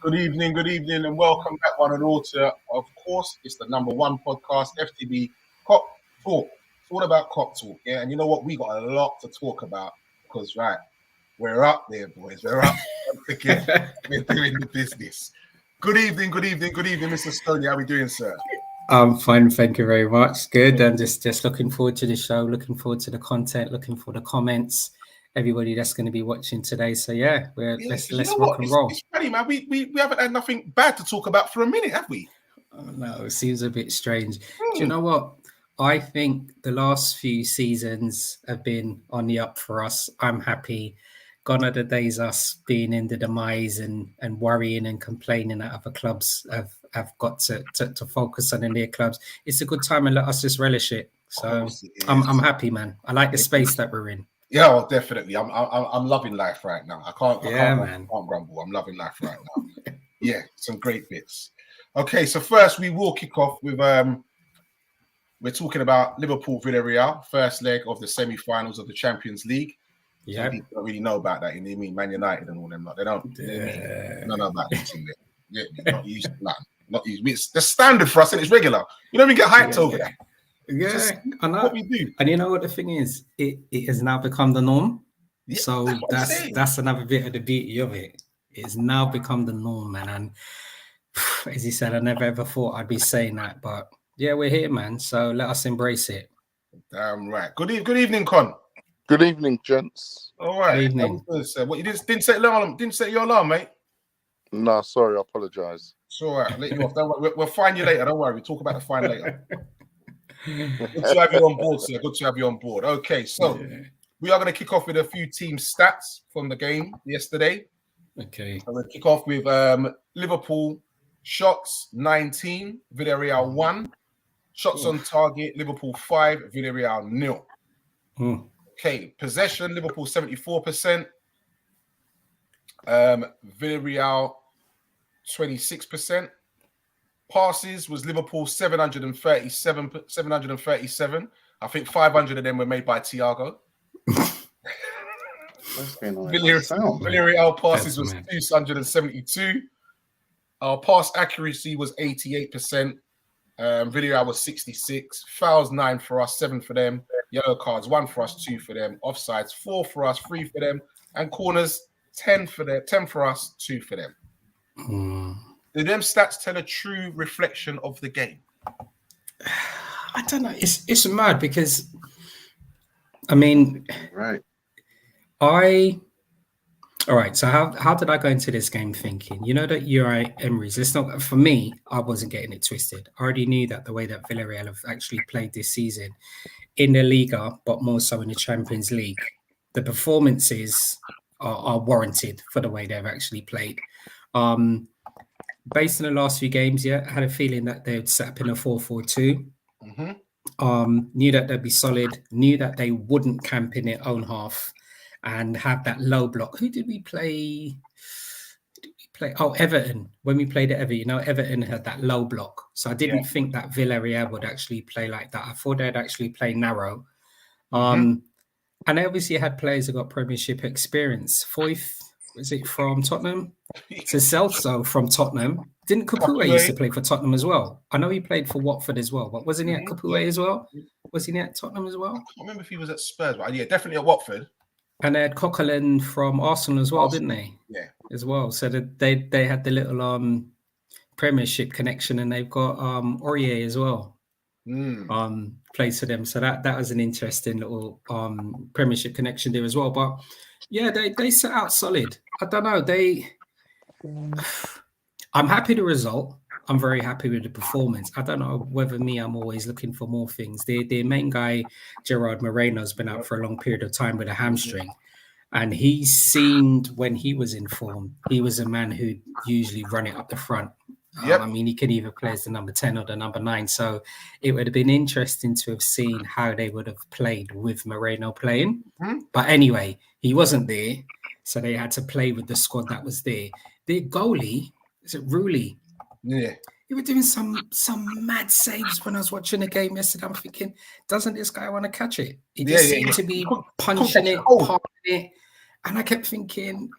Good evening, and welcome back, one and all, to, of course, it's the number one podcast, FTB Kop Talk. It's all about Kop Talk, yeah? And you know what? We got a lot to talk about because, right, we're up there, boys. We're up again. We're doing the business. Good evening, Mr. Stoney. How are we doing, sir? I'm fine, thank you very much. Good. I'm just looking forward to the show, looking forward to the content, looking for the comments, everybody that's going to be watching today. So let's rock and roll. It's funny, man. We haven't had nothing bad to talk about for a minute, have we? Oh, no, it seems a bit strange. Do you know what? I think the last few seasons have been on the up for us. I'm happy. Gone are the days us being in the demise and worrying and complaining that other clubs have got to focus on in their clubs. It's a good time and let us just relish it. So I'm happy, man. I like the space that we're in. Yeah, well, definitely. I'm loving life right now. I can't grumble. I'm loving life right now. Yeah, some great bits. Okay, so first we will kick off with we're talking about Liverpool Villarreal, first leg of the semi-finals of the Champions League. Yeah, so people don't really know about that. You mean Man United and all them? They don't. They don't know about this thing. Not used to that. Not used. It's the standard for us, and it's regular. You don't even get hyped over that. Yeah, I know. What we do. And you know what the thing is? It has now become the norm. Yeah, so that's another bit of the beauty of it. It's now become the norm, man. And as you said, I never ever thought I'd be saying that, but yeah, we're here, man. So let us embrace it. Damn right. Good evening, Con. Good evening, gents. All right. Good evening. What, you didn't set your alarm? Didn't set your alarm, mate? No, sorry. I apologise. It's all right. I'll let you off. Don't worry. We'll find you later. Don't worry. We'll talk about the fine later. Good to have you on board, sir. Good to have you on board. Okay, so we are going to kick off with a few team stats from the game yesterday. Okay. I'm going to kick off with Liverpool shots 19, Villarreal 1. Shots on target, Liverpool 5, Villarreal 0. Okay, possession, Liverpool 74%. Villarreal 26%. Passes was Liverpool 737. I think 500 of them were made by Thiago. Villarreal passes was 272. Our pass accuracy was 88%. Villarreal was 66. Fouls 9 for us, 7 for them. Yellow cards 1 for us, 2 for them. Offsides 4 for us, 3 for them. And corners 10 for them, 10 for us, 2 for them. Do them stats tell a true reflection of the game? I don't know. It's mad because, I mean, right. All right. So how did I go into this game thinking? You know that Unai Emery's. It's not for me. I wasn't getting it twisted. I already knew that the way that Villarreal have actually played this season in the Liga, but more so in the Champions League, the performances are warranted for the way they've actually played. Based on the last few games, I had a feeling that they would set up in a 4-4-2. Knew that they'd be solid, knew that they wouldn't camp in their own half and have that low block. Who did we play? Oh, Everton. When we played at Everton, Everton had that low block. So I didn't think that Villarreal would actually play like that. I thought they'd actually play narrow. And they obviously had players who got Premiership experience. Foyth, was it from Tottenham? To Celso from Tottenham. Didn't Capoue used to play for Tottenham as well? I know he played for Watford as well, but wasn't he at Capoue as well? Was he at Tottenham as well? I can't remember if he was at Spurs, but yeah, definitely at Watford. And they had Coquelin from Arsenal as well, didn't they? Yeah. As well. So they had the little Premiership connection, and they've got Aurier as well. Plays for them. So that was an interesting little Premiership connection there as well. But yeah, they set out solid. I don't know. I'm happy with the result. I'm very happy with the performance. I don't know whether I'm always looking for more things. Their main guy, Gerard Moreno, has been out for a long period of time with a hamstring. And he seemed, when he was in form, he was a man who usually run it up the front. I mean, he could either play as the number 10 or the number 9. So it would have been interesting to have seen how they would have played with Moreno playing. But anyway, he wasn't there. So they had to play with the squad that was there. Their goalie, is it Rulli? Yeah. He was doing some mad saves when I was watching the game yesterday. I'm thinking, doesn't this guy want to catch it? He just seemed to be punching it, parking it. And I kept thinking,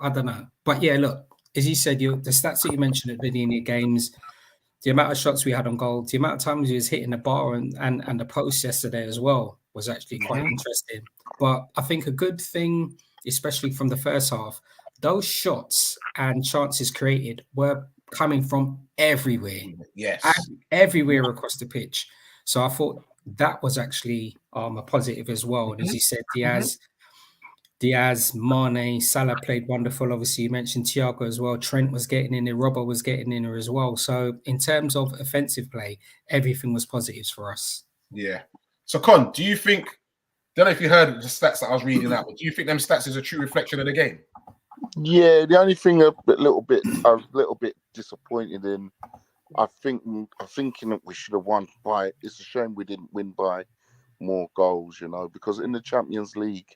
I don't know. But yeah, look, as you said, the stats that you mentioned at the beginning of games, the amount of shots we had on goal, the amount of times he was hitting the bar and the post yesterday as well was actually quite interesting. But I think a good thing, especially from the first half, those shots and chances created were coming from everywhere. Yes. Everywhere across the pitch. So I thought that was actually a positive as well. And as you said, Diaz, Mane, Salah played wonderful. Obviously, you mentioned Thiago as well. Trent was getting in there. Robbo was getting in there as well. So in terms of offensive play, everything was positives for us. Yeah. So, Con, do you think, don't know if you heard the stats that I was reading out, but do you think them stats is a true reflection of the game? Yeah, the only thing I was a little bit disappointed in, I'm thinking that we should have won by, it's a shame we didn't win by more goals, because in the Champions League,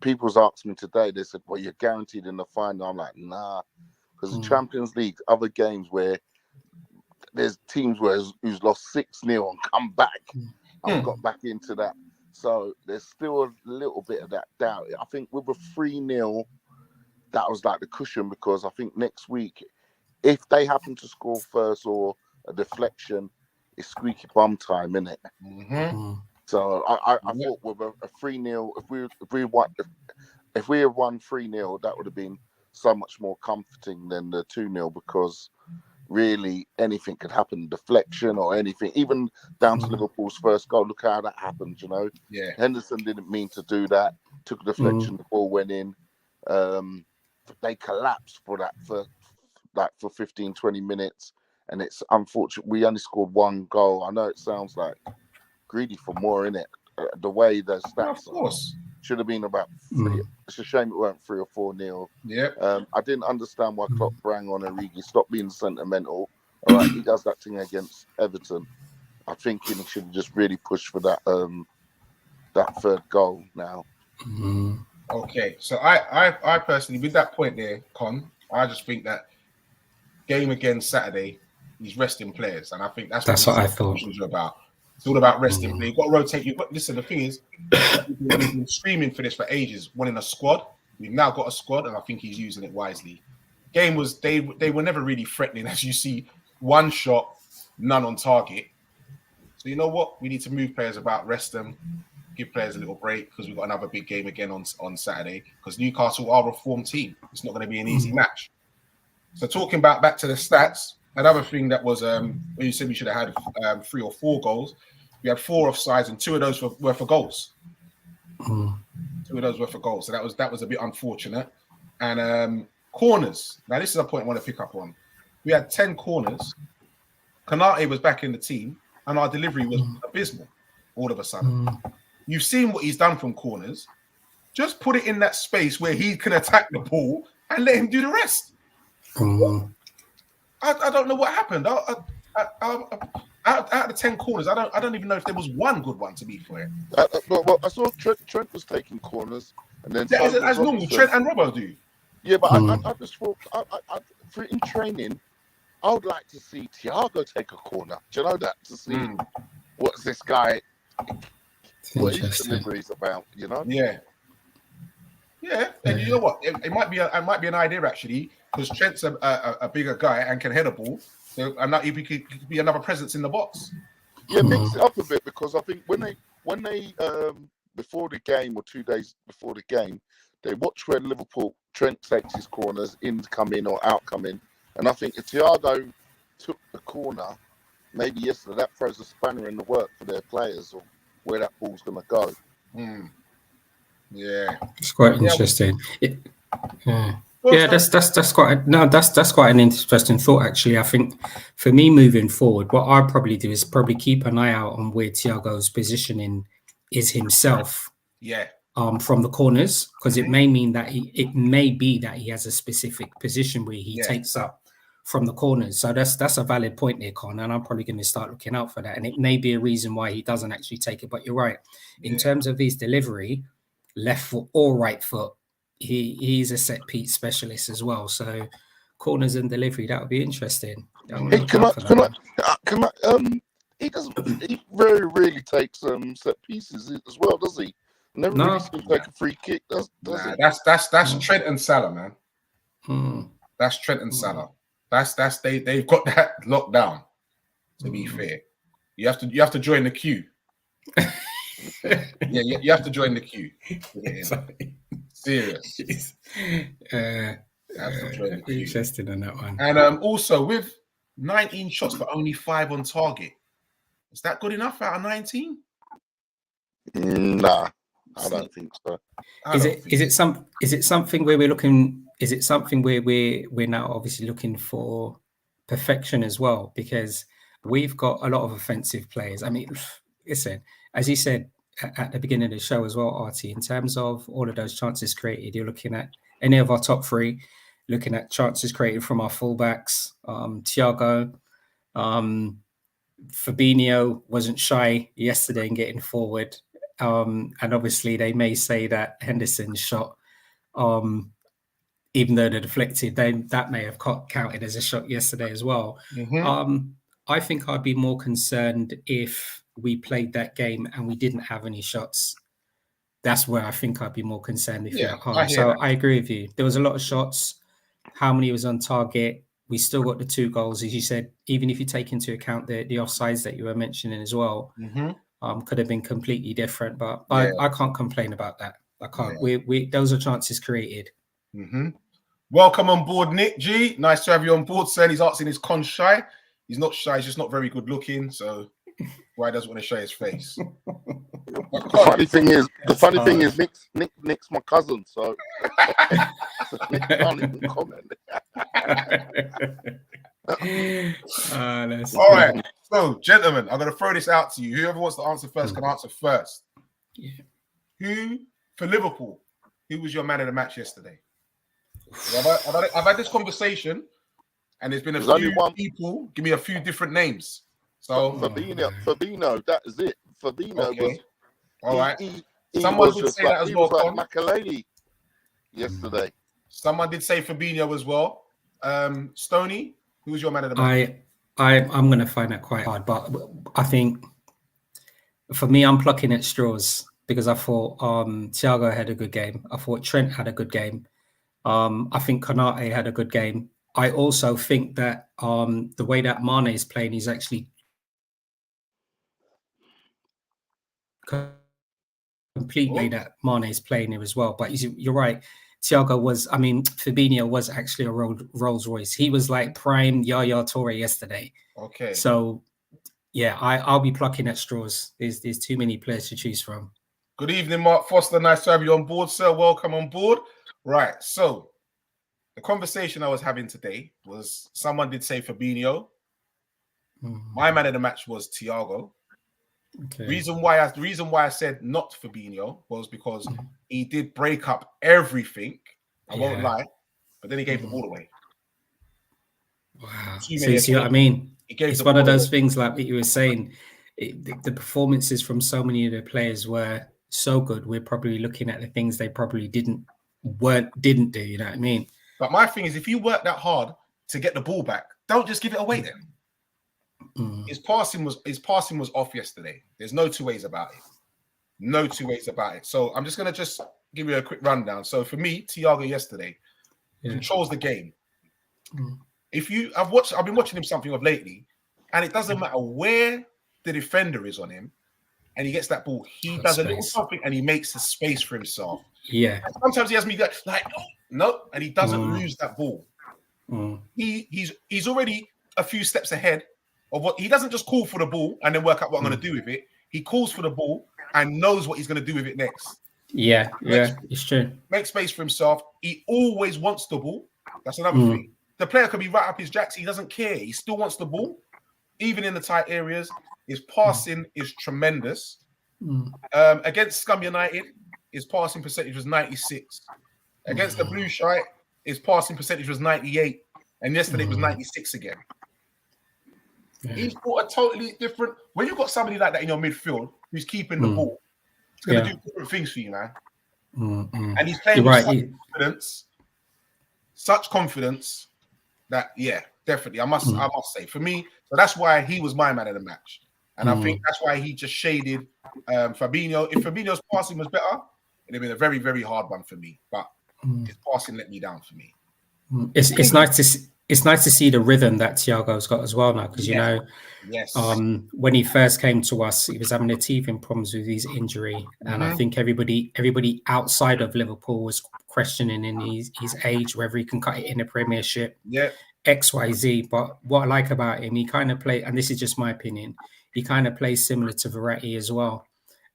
people's asked me today, they said, well, you're guaranteed in the final. I'm like, nah, because the Champions League, other games where there's teams who's lost 6-0 and come back and got back into that. So there's still a little bit of that doubt. I think with a 3-0, that was like the cushion, because I think next week, if they happen to score first or a deflection, it's squeaky bum time, innit? So I thought with a 3-0, if we had won 3-0, that would have been so much more comforting than the 2-0, because really anything could happen, deflection or anything, even down to Liverpool's first goal. Look how that happened, Yeah. Henderson didn't mean to do that, took a deflection, the ball went in. They collapsed for 15-20 minutes, and it's unfortunate we only scored one goal. I know it sounds like greedy for more, innit? The way the stats should have been about 3. It's a shame it weren't 3 or 4-0. Yeah. I didn't understand why Klopp rang on Origi. Stop being sentimental. All right, he does that thing against Everton. I think he should have just really pushed for that third goal now. Okay, so I personally, with that point there, Con, I just think that game again Saturday, he's resting players, and I think that's what I thought. About. It's all about resting play. You've got to rotate. Listen, the thing is, we've been screaming for this for ages, wanting a squad. We've now got a squad, and I think he's using it wisely. Game was they were never really threatening, as you see, one shot, none on target. So you know what? We need to move players about, rest them, give players a little break, because we've got another big game again on Saturday. Because Newcastle are a reformed team. It's not going to be an easy match. So talking about back to the stats, another thing that was when you said we should have had 3 or 4 goals, we had 4 offsides, and 2 of those were for goals. 2 of those were for goals. So that was a bit unfortunate. And corners. Now this is a point I want to pick up on. We had 10 corners. Konate was back in the team, and our delivery was abysmal all of a sudden. You've seen what he's done from corners. Just put it in that space where he can attack the ball and let him do the rest. I don't know what happened. Out of the 10 corners, I don't even know if there was one good one, to be fair. Well, I saw Trent was taking corners, and then as normal, Trent and Robbo do. Yeah, but I just thought in training, I would like to see Thiago take a corner. Do you know that, to see what's this guy, what his delivery is about? Yeah. And you know what? It might be an idea actually, because Trent's a bigger guy and can head a ball. So he could be another presence in the box. Yeah, mix it up a bit, because I think when they before the game or 2 days before the game, they watch where Trent takes his corners, incoming or outcoming, and I think if Thiago took the corner, maybe yesterday, that throws a spanner in the work for their players or where that ball's going to go. Yeah, it's quite interesting. That's quite an interesting thought, actually. I think for me moving forward, what I'd probably do is probably keep an eye out on where Thiago's positioning is himself. Yeah. From the corners, because it may be that he has a specific position where he takes up from the corners. So that's a valid point there, Con, and I'm probably going to start looking out for that. And it may be a reason why he doesn't actually take it. But you're right. In terms of his delivery, left foot or right foot, he's a set piece specialist as well. So corners and delivery, that would be interesting. He very rarely takes set pieces as well, does he? Never really seems like a free kick, does he? That's Trent and Salah, man. That's Trent and Salah. That's they've got that locked down. To be fair, you have to join the queue. you have to join the queue. Serious. Interesting on that one. And also with 19 shots but only 5 on target. Is that good enough out of 19? Nah, I don't think so. Is it something where we're looking? Is it something where we're now obviously looking for perfection as well? Because we've got a lot of offensive players. I mean, listen, as you said at the beginning of the show as well, Artie, in terms of all of those chances created, you're looking at any of our top three, looking at chances created from our fullbacks, Thiago, Fabinho wasn't shy yesterday in getting forward. And obviously they may say that Henderson's shot, even though they're deflected, that may have counted as a shot yesterday as well. I think I'd be more concerned if we played that game and we didn't have any shots. That's where I think I'd be more concerned if you're at home. I agree with you. There was a lot of shots. How many was on target? We still got the 2 goals, as you said. Even if you take into account the offsides that you were mentioning as well, could have been completely different. But I can't complain about that. I can't. We those are chances created. Welcome on board, Nick G. Nice to have you on board, sir. He's asking, is Con shy? He's not shy. He's just not very good looking. So why doesn't want to show his face? The funny thing is, Nick's my cousin, so Nick can't even comment. All right, so gentlemen, I'm going to throw this out to you. Whoever wants to answer first can answer first. Who for Liverpool? Who was your man of the match yesterday? I've had this conversation, and there's been a few people give me a few different names. So Fabinho, that is it. Fabinho was all right. Someone did say that as well. Like Makaleli yesterday. Someone did say Fabinho as well. Stoney, who was your man of the match? I'm going to find that quite hard, but I think for me, I'm plucking at straws because I thought Thiago had a good game. I thought Trent had a good game. I think Konate had a good game. I also think that the way that Mane is playing, he's actually completely that Mane is playing here as well. But you're right. Fabinho was actually a Rolls Royce. He was like prime Yaya Toure yesterday. Okay. So, yeah, I'll be plucking at straws. There's too many players to choose from. Good evening, Mark Foster. Nice to have you on board, sir. Welcome on board. Right. So, the conversation I was having today was someone did say Fabinho. My man of the match was Thiago. Okay. The reason why I said not Fabinho was because he did break up everything. I won't lie, but then he gave the ball away. Wow. So you see what I mean? It's one of those things like what you were saying. The performances from so many of the players were so good. We're probably looking at the things they probably didn't do. You know what I mean? But my thing is, if you work that hard to get the ball back, don't just give it away then. His passing was off yesterday. There's no two ways about it. So I'm just going to give you a quick rundown. So for me, Thiago yesterday controls the game. I've been watching him something of lately, and it doesn't matter where the defender is on him, and he gets that ball, he does a little something and he makes a space for himself. Yeah. And sometimes he has me like, no, and he doesn't lose that ball. He's already a few steps ahead of what he doesn't just call for the ball and then work out what I'm going to do with it. He calls for the ball and knows what he's going to do with it next. Yeah, it's true. Make space for himself. He always wants the ball. That's another thing. The player could be right up his jacks. He doesn't care. He still wants the ball, even in the tight areas. His passing is tremendous. Against Scum United, his passing percentage was 96. Against the Blue Shite, his passing percentage was 98. And yesterday it was 96 again. He's got a totally different... When you've got somebody like that in your midfield who's keeping the ball, it's going to do different things for you, man. And he's playing with such confidence that, definitely, I must say, for me, so that's why he was my man of the match. And I think that's why he just shaded Fabinho. If Fabinho's passing was better, it'd have been a very, very hard one for me. But his passing let me down for me. It's nice to see the rhythm that Thiago's got as well now, because you know, when he first came to us, he was having a teething problems with his injury, and I think everybody outside of Liverpool was questioning in his age whether he can cut it in the Premiership. XYZ. But what I like about him, he kind of play, and this is just my opinion, he kind of plays similar to Verratti as well.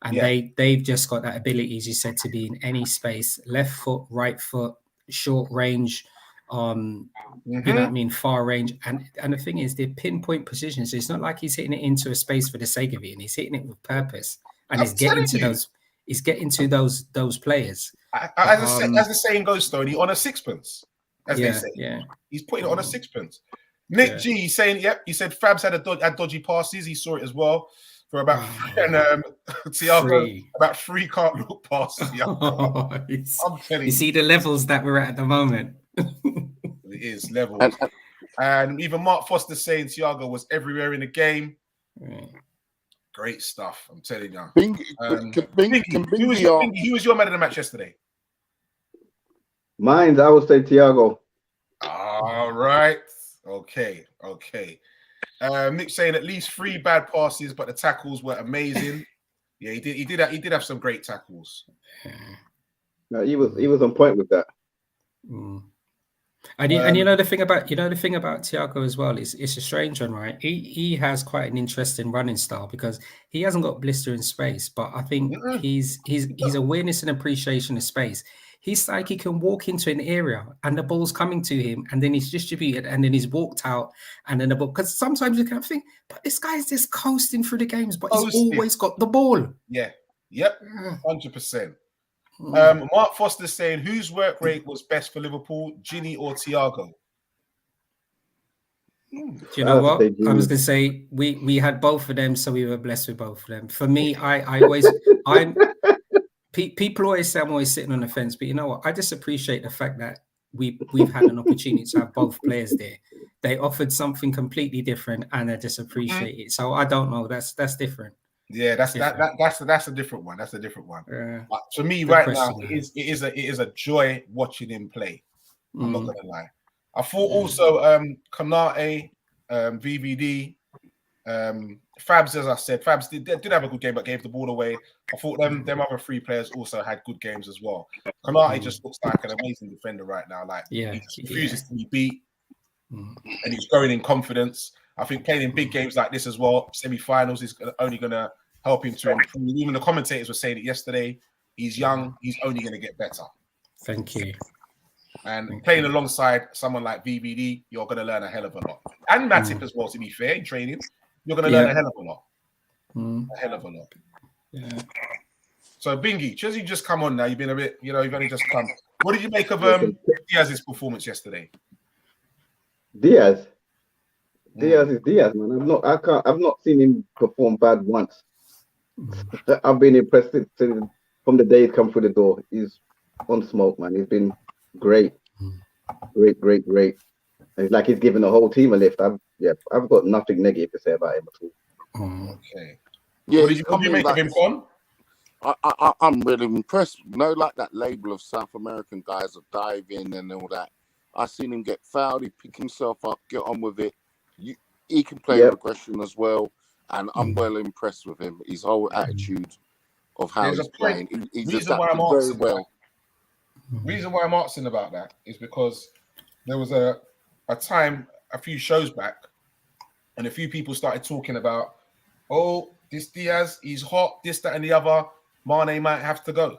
And they've just got that ability, as you said, to be in any space, left foot, right foot, short range, you know what I mean, far range. And the thing is, they're pinpoint positions. So it's not like he's hitting it into a space for the sake of it, and he's hitting it with purpose. And he's getting to those players. As the saying goes, Stoney, on a sixpence, as they say. Yeah. He's putting it on a sixpence. Nick G saying, he said Fabs had dodgy passes. He saw it as well. For about Thiago, about 3 can't look passes. I'm telling you. You see the levels that we're at the moment. It is levels. And even Mark Foster saying Thiago was everywhere in the game. Great stuff, I'm telling you. Who was your man of the match yesterday? Mine, I would say Thiago. All right. Okay. Nick saying at least 3 bad passes, but the tackles were amazing. Yeah, he did have some great tackles. No, he was on point with that. And you know the thing about Thiago as well is it's a strange one, right? He has quite an interesting running style because he hasn't got blistering space, but I think his awareness and appreciation of space. He's like he can walk into an area and the ball's coming to him, and then he's distributed, and then he's walked out, and then the ball. Because sometimes you can think, but this guy's just coasting through the games, but he's always got the ball. Yeah, 100%. Mark Foster saying, whose work rate was best for Liverpool, Ginny or Thiago? Do you know what? I was going to say we had both of them, so we were blessed with both of them. For me, people always say I'm always sitting on the fence, but you know what? I just appreciate the fact that we've had an opportunity to have both players there. They offered something completely different, and I just appreciate it. So I don't know. That's different. Yeah, that's a different one. That's a different one. But for me, right now, it is a joy watching him play. I'm not gonna lie. I thought also Konate, VVD, Fabs, as I said, Fabs did have a good game, but gave the ball away. I thought them other 3 players also had good games as well. Konate just looks like an amazing defender right now. Like he refuses to be beat, and he's growing in confidence. I think playing in big games like this as well, semi-finals, is only going to help him to improve. Even the commentators were saying it yesterday. He's young. He's only going to get better. Thank you. And playing alongside someone like VVD, you're going to learn a hell of a lot. And Matip as well, to be fair, in training, you're going to learn a hell of a lot. A hell of a lot. Yeah. So, Bingy, Chelsea just come on now. You've been a bit, you've only just come. What did you make of Diaz's performance yesterday? Diaz is Diaz, man. I've not seen him perform bad once. I've been impressed from the day he's come through the door. He's on smoke, man. He's been great. Great. It's like he's given the whole team a lift. I've got nothing negative to say about him at all. Okay. Yeah, what do you make of him, Con? I'm really impressed. Like that label of South American guys that dive in and all that. I seen him get fouled. He pick himself up, get on with it. He can play aggression as well, and I'm well impressed with him. His whole attitude of how he's playing. He's adapted very well. Reason why I'm asking about that is because there was a time a few shows back, and a few people started talking about, this Diaz, he's hot, this, that, and the other. Mane might have to go.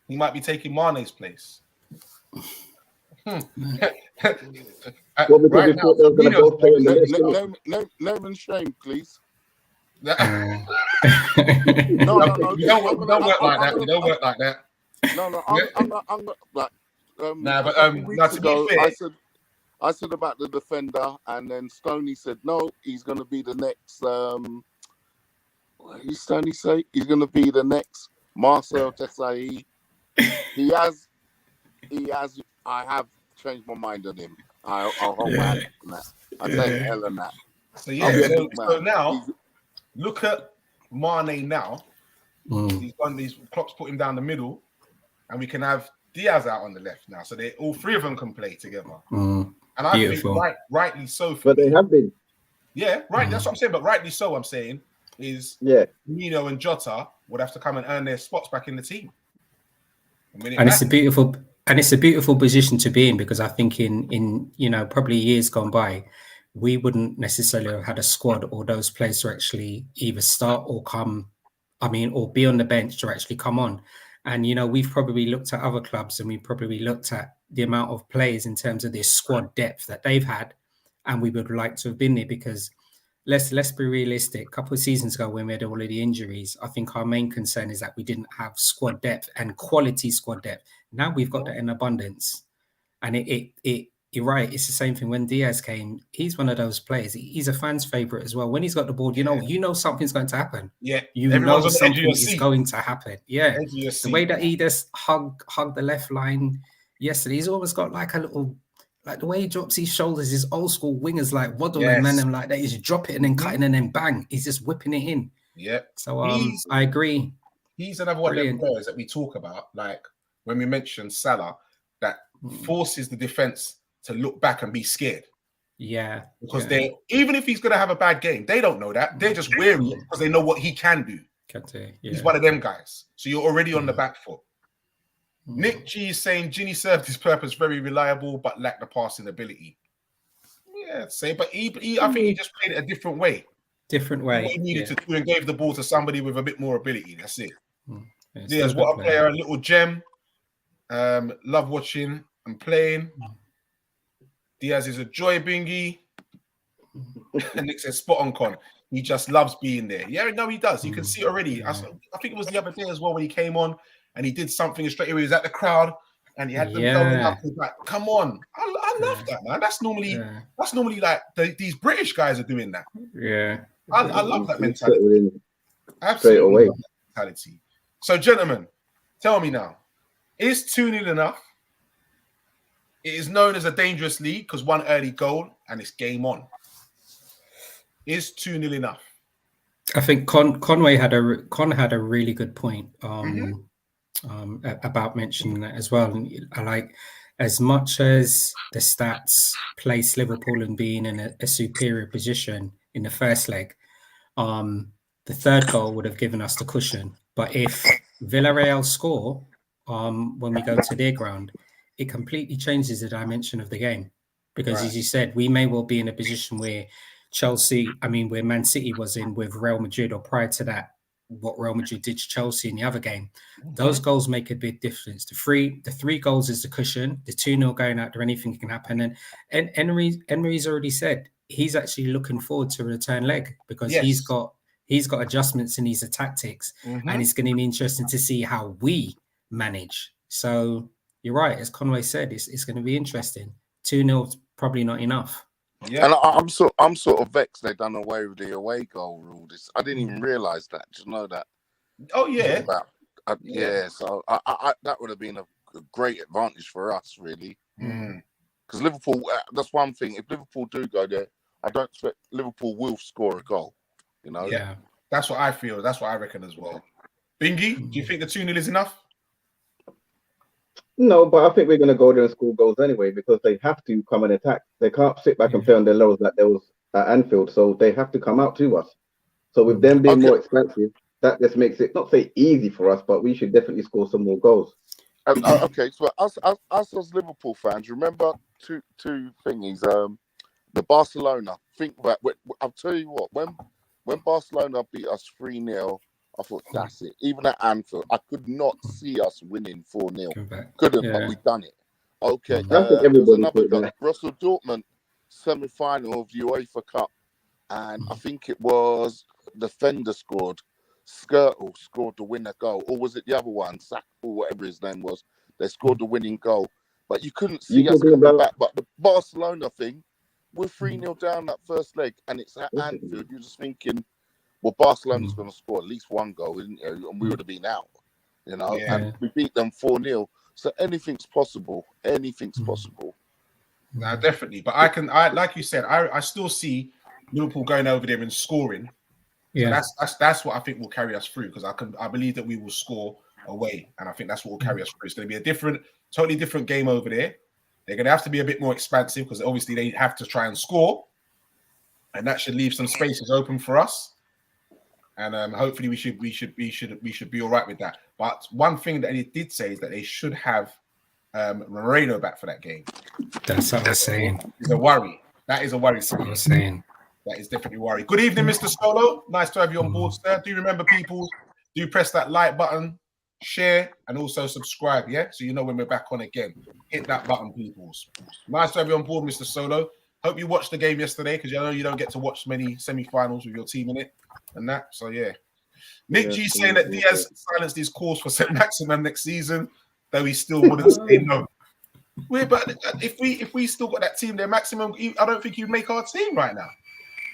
He might be taking Mane's place. Right now, no one's shame, please. No, we don't work like that. We don't work like that. No, I'm not like. To be fair, I said about the defender, and then Stoney said no, he's going to be the next. What did Stoney say? He's going to be the next Marcel Desailly. He has. I have changed my mind on him. I'll hold my hand on that. I take hell on that. So now, look at Mane now. He's done these. Klopp's put him down the middle, and we can have Diaz out on the left now, so they all three of them can play together. Mm, and I think rightly so. But they have been. Yeah, right. That's what I'm saying. But rightly so, I'm saying is Nino and Jota would have to come and earn their spots back in the team. And it's a beautiful position to be in, because I think in probably years gone by, we wouldn't necessarily have had a squad or those players to actually either start or or be on the bench to actually come on. And we've probably looked at other clubs, and we probably looked at the amount of players in terms of their squad depth that they've had, and we would like to have been there, because let's be realistic. A couple of seasons ago, when we had all of the injuries, I think our main concern is that we didn't have squad depth and quality squad depth. Now we've got that in abundance, and you're right. It's the same thing when Diaz came. He's one of those players. He's a fan's favorite as well. When he's got the ball, you know something's going to happen. Yeah, you know something is going to happen. Yeah, the way that he just hug the left line yesterday, he's always got like a little. Like the way he drops his shoulders, his old school wingers like Waddle and them like that. He's drop it and then cutting and then bang. He's just whipping it in. Yeah. So I agree. He's another one of the players that we talk about, like when we mentioned Salah, that forces the defense to look back and be scared. Yeah. Because they, even if he's gonna have a bad game, they don't know that. They're just wary because they know what he can do. He's one of them guys. So you're already on the back foot. Nick G is saying Ginny served his purpose, very reliable, but lacked the passing ability. Yeah, I'd say, but I think he just played it a different way. What he needed to do, and gave the ball to somebody with a bit more ability. That's it. Diaz, what a player, a little gem. Love watching and playing. Diaz is a joy, Bingy. And Nick says, spot on, Con. He just loves being there. Yeah, no, he does. You can see it already. I think it was the other day as well when he came on. And he did something straight away. He was at the crowd, and he had them going up. He's like, "Come on!" I love that, man. That's normally like these British guys are doing that. Yeah, I love that mentality. Absolutely, love that mentality. So, gentlemen, tell me now: is 2-0 enough? It is known as a dangerous league because one early goal and it's game on. Is 2-0 enough? I think Conway had a really good point. About mentioning that as well. And I like, as much as the stats place Liverpool in being in a superior position in the first leg, the third goal would have given us the cushion. But if Villarreal score when we go to their ground, it completely changes the dimension of the game. Because as you said, we may well be in a position where where Man City was in with Real Madrid, or prior to that, what Real Madrid did to Chelsea in the other game. Those goals make a big difference. The three goals is the cushion. The 2-0 going out there, anything can happen. And Emery's already said he's actually looking forward to a return leg, because he's got adjustments in his tactics, and it's going to be interesting to see how we manage. So you're right, as Conway said, it's going to be interesting. 2-0 is probably not enough. Yeah, and I'm sort of vexed they've done away with the away goal rule. I didn't even realise that. Just know that. Oh yeah, So I that would have been a great advantage for us, really. Because Liverpool, that's one thing. If Liverpool do go there, I don't expect Liverpool will score a goal. Yeah, that's what I feel. That's what I reckon as well. Bingy, do you think the 2-0 is enough? No, but I think we're going to go there and score goals anyway, because they have to come and attack. They can't sit back and play on their lows like there was at Anfield. So they have to come out to us. So with them being more expensive, that just makes it, not say easy for us, but we should definitely score some more goals. Okay, so us as Liverpool fans, remember two thingies. The Barcelona. Think about. I'll tell you what. When Barcelona beat us 3-0. I thought, that's it. Even at Anfield, I could not see us winning 4-0. Couldn't, but we've done it. Okay. There's another goal. Russell Dortmund semi-final of the UEFA Cup, and I think it was defender scored. Skirtle scored the winner goal, or was it the other one? Sack, or whatever his name was. They scored the winning goal, but you couldn't see us coming back. But the Barcelona thing, we're 3-0 down that first leg, and it's at Anfield. You're just thinking, well, Barcelona's going to score at least one goal, isn't it? And we would have been out, and we beat them 4-0. So anything's possible. Anything's possible. No, definitely. But I like you said, I still see Liverpool going over there and scoring. Yeah, so that's what I think will carry us through, because I believe that we will score away, and I think that's what will carry us through. It's going to be a totally different game over there. They're going to have to be a bit more expansive because obviously they have to try and score, and that should leave some spaces open for us. And hopefully we should be all right with that. But one thing that he did say is that they should have Moreno back for that game. That's what I was saying. It's a worry. That is a worry. That's what I was saying. That is definitely a worry. Good evening, Mr. Solo. Nice to have you on board, sir. Do remember, people, do press that like button, share, and also subscribe, yeah? So you know when we're back on again. Hit that button, peoples. Nice to have you on board, Mr. Solo. Hope you watched the game yesterday because I know you don't get to watch many semi-finals with your team in it and that. So, yeah. Nick G saying that Diaz silenced his calls for St. Maximin next season, though he still wouldn't say no. But if we still got that team there, Maximum, I don't think you'd make our team right now.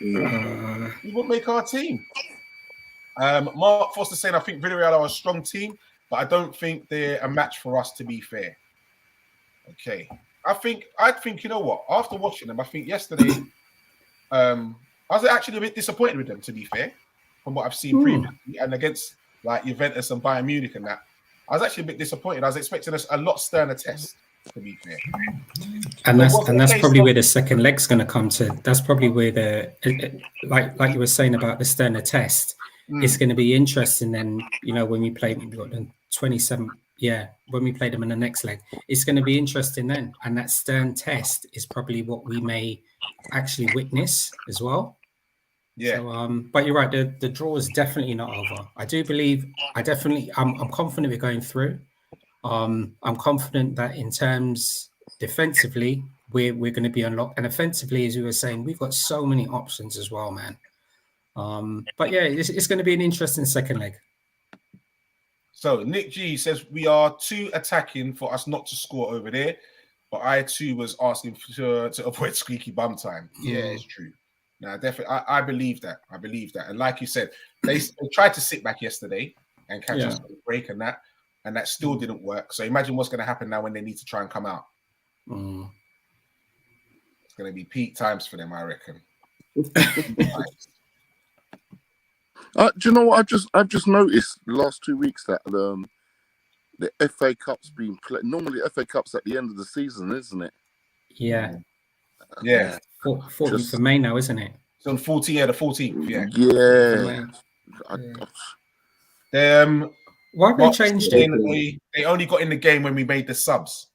You wouldn't make our team. Mark Foster saying, I think Villarreal are a strong team, but I don't think they're a match for us, to be fair. Okay. I think, you know what? After watching them, I think yesterday, I was actually a bit disappointed with them, to be fair, from what I've seen previously, and against like Juventus and Bayern Munich and that. I was actually a bit disappointed. I was expecting a lot sterner test, to be fair. And that's probably where the second leg's going to come to. That's probably where like you were saying about the sterner test. It's going to be interesting then, you know, when we play the 27. Yeah, when we play them in the next leg, it's going to be interesting then. And that stern test is probably what we may actually witness as well. Yeah. So, but you're right. The draw is definitely not over. I do believe. I'm confident we're going through. I'm confident that in terms defensively, we're going to be unlocked, and offensively, as we were saying, we've got so many options as well, man. But yeah, it's going to be an interesting second leg. So Nick G says we are too attacking for us not to score over there, but I too was asking to avoid squeaky bum time. Yeah, it's true. No, definitely, I believe that. I believe that, and like you said, they tried to sit back yesterday and catch us on the break, and that still didn't work. So imagine what's going to happen now when they need to try and come out. It's going to be peak times for them, I reckon. Do you know what I've just noticed the last 2 weeks that the FA Cup's been played. Normally, FA Cup's at the end of the season, isn't it? Yeah. Yeah. 14th of May now, isn't it? It's on 14th, yeah, the 14th, yeah. Yeah. Why have they changed it? They only got in the game when we made the subs.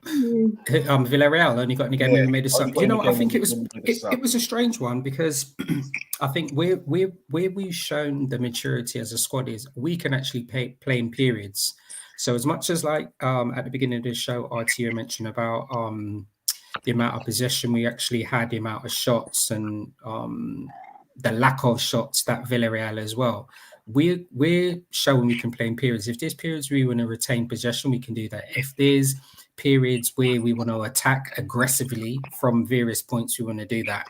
Villarreal only got in the game when we made the sub. You know, I think it was a strange one because I think where we've shown the maturity as a squad is we can actually play in periods. So as much as like at the beginning of the show, RTO mentioned about the amount of possession we actually had, the amount of shots, and the lack of shots that Villarreal as well. We're showing we can play in periods. If there's periods we want to retain possession, we can do that. If there's periods where we want to attack aggressively from various points, we want to do that.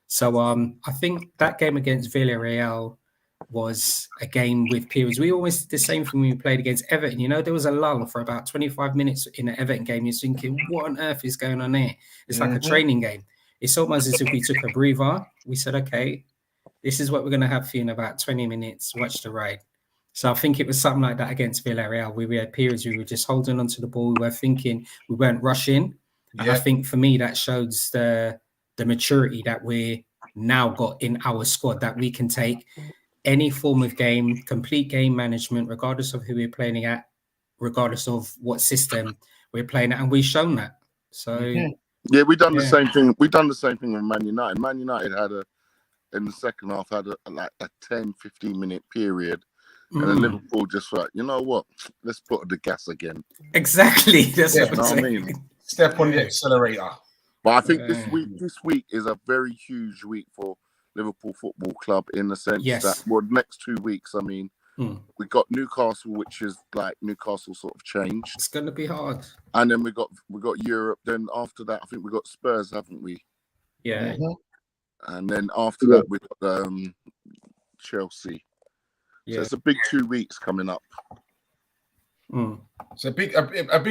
So I think that game against Villarreal was a game with periods. We always did the same thing when we played against Everton. You know, there was a lull for about 25 minutes in the Everton game. You're thinking, what on earth is going on there? It's like a training game. It's almost as if we took a breather. We said, okay, this is what we're going to have for you in about 20 minutes. Watch the ride. So I think it was something like that against Villarreal. We had periods we were just holding onto the ball. We were thinking, we weren't rushing. And I think for me, that shows the maturity that we now got in our squad, that we can take any form of game, complete game management, regardless of who we're playing at, regardless of what system we're playing at. And we've shown that. So yeah, we've done the same thing. We've done the same thing with Man United. Man United had in the second half, had a 10, 15-minute period. And then Liverpool just like, you know what? Let's put the gas again. Exactly. That's what I mean. Step on the accelerator. But I think this week is a very huge week for Liverpool Football Club in the sense that, well, next 2 weeks, I mean, we got Newcastle, which is like Newcastle sort of changed. It's going to be hard. And then we got Europe. Then after that, I think we got Spurs, haven't we? Yeah. And then after that, we got Chelsea. So it's a big 2 weeks coming up. It's a big. What do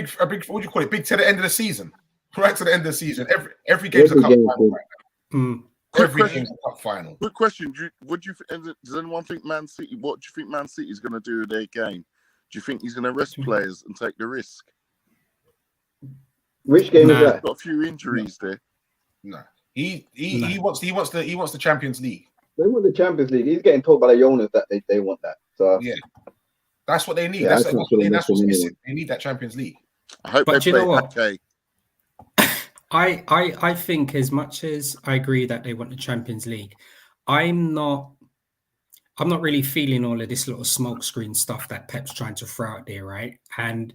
you call it? Big to the end of the season. Right to the end of the season. Every game's a cup. Every game's a cup final. Good question. Does anyone think Man City? What do you think Man City is going to do with their game? Do you think he's going to rest players and take the risk? Which game is that? Got a few injuries there. No, he wants the Champions League. They want the Champions League. He's getting told by the owners that they want that. So yeah, that's what they need. Yeah, that's what's missing. They need that Champions League. I hope but they you know play what? okay. I think as much as I agree that they want the Champions League, I'm not really feeling all of this little smokescreen stuff that Pep's trying to throw out there, right? And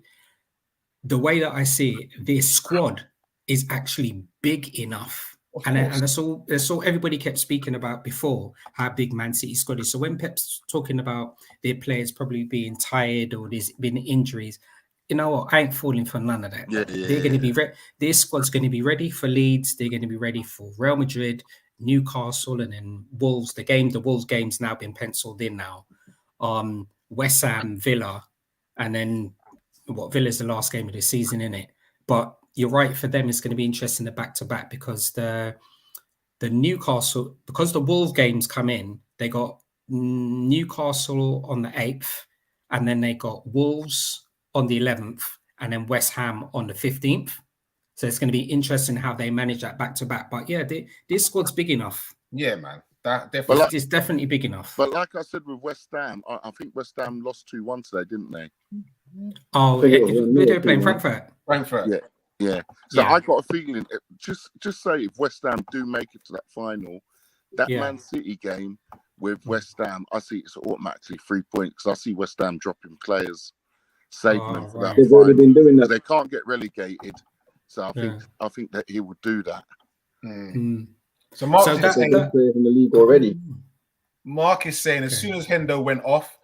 the way that I see it, their squad is actually big enough. And that's all everybody kept speaking about before, how big Man City squad is. So when Pep's talking about their players probably being tired or there's been injuries, you know what? I ain't falling for none of that. They're going to be their squad's going to be ready for Leeds. They're going to be ready for Real Madrid, Newcastle, and then Wolves. The Wolves game's now been penciled in now. West Ham, Villa, and then Villa's the last game of the season, isn't it? But you're right, for them it's going to be interesting the back-to-back because the Newcastle, because the Wolves games come in, they got Newcastle on the 8th, and then they got Wolves on the 11th, and then West Ham on the 15th. So it's going to be interesting how they manage that back-to-back. But yeah, this squad's big enough. Yeah, man. That definitely it's definitely big enough. But like I said with West Ham, I think West Ham lost 2-1 today, didn't they? Oh, they're playing Frankfurt. Frankfurt. Yeah. So I got a feeling, just say if West Ham do make it to that final, that Man City game with West Ham, I see it's automatically 3 points because I see West Ham dropping players, saving them for that They've final. already been doing that. They can't get relegated, so I think that he would do that. So Mark is saying in the league already. Mark is saying as soon as Hendo went off,